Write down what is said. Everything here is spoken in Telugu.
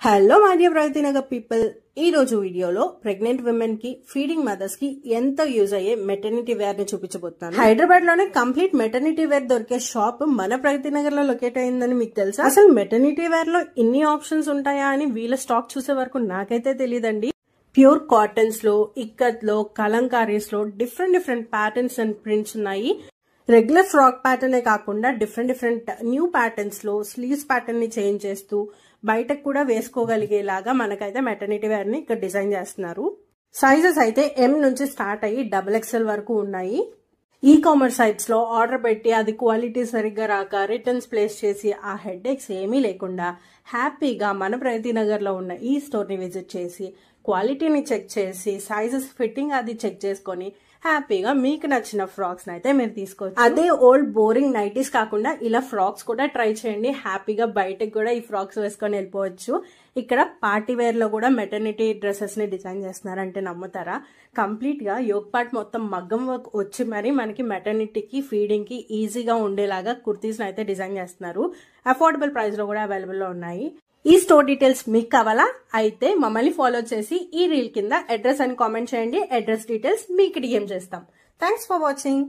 Hello my dear Pragathi Nagar people, ఈ రోజు వీడియోలో ప్రెగ్నెంట్ విమెన్ కి, ఫీడింగ్ మదర్స్ కి ఎంతో యూజ్ అయ్యే మెటర్నిటీ వేర్ ని చూపించబోతున్నాను. హైదరాబాద్ లోనే కంప్లీట్ మెటర్నిటీ వేర్ దొరికే షాప్ మన ప్రగతి నగర్ లో లొకేట్ అయిందని మీకు తెలుసా? అసలు మెటర్నిటీ వేర్ లో ఇన్ని ఆప్షన్స్ ఉంటాయా అని వీళ్ళ స్టాక్ చూసే వరకు నాకైతే తెలియదండి. ప్యూర్ కాటన్స్ లో, ఇక్కత్ లో, కలంకారీస్ లో డిఫరెంట్ ప్యాటర్న్స్ అండ్ ప్రింట్స్ ఉన్నాయి. రెగ్యులర్ ఫ్రాక్ ప్యాటర్నే కాకుండా డిఫరెంట్ న్యూ ప్యాటర్న్స్ లో స్లీవ్స్ ప్యాటర్న్ ని చేంజ్ చేస్తూ బయటకు కూడా వేసుకోగలిగేలాగా మనకైతే మెటర్నిటీ వేర్ ని ఇక్కడ డిజైన్ చేస్తున్నారు. సైజెస్ అయితే M నుంచి స్టార్ట్ అయ్యి XXL వరకు ఉన్నాయి. ఈ కామర్స్ సైట్స్ లో ఆర్డర్ పెట్టి అది క్వాలిటీ సరిగ్గా రాక రిటర్న్స్ ప్లేస్ చేసి ఆ హెడ్ఏక్స్ ఏమీ లేకుండా హ్యాపీగా మన ప్రగతి నగర్ లో ఉన్న ఈ స్టోర్ ని విజిట్ చేసి క్వాలిటీని చెక్ చేసి సైజెస్ ఫిట్టింగ్ అది చెక్ చేసుకొని హ్యాపీగా మీకు నచ్చిన ఫ్రాక్స్ అయితే మీరు తీసుకోవచ్చు. అదే ఓల్డ్ బోరింగ్ నైటీస్ కాకుండా ఇలా ఫ్రాక్స్ కూడా ట్రై చేయండి. హ్యాపీగా బయటకు కూడా ఈ ఫ్రాక్స్ వేసుకొని వెళ్ళిపోవచ్చు. ఇక్కడ పార్టీ వేర్ లో కూడా మెటర్నిటీ డ్రెస్సెస్ ని డిజైన్ చేస్తున్నారంటే నమ్ముతారా? కంప్లీట్ గా యోగ్ పార్ట్ మొత్తం మగ్గం వర్క్ వచ్చి మరి మనకి మెటర్నిటీకి, ఫీడింగ్ కి ఈజీగా ఉండేలాగా కుర్తీస్ అయితే డిజైన్ చేస్తున్నారు. అఫోర్డబుల్ ప్రైస్ లో కూడా అవైలబుల్ లో ఉన్నాయి. ఈ స్టోర్ డీటెయిల్స్ మీకు కావాలా? అయితే మమ్మల్ని ఫాలో చేసి ఈ రీల్ కింద అడ్రస్ అని కామెంట్ చేయండి. అడ్రస్ డీటెయిల్స్ మీకు డిఎం చేస్తాం. Thanks for watching.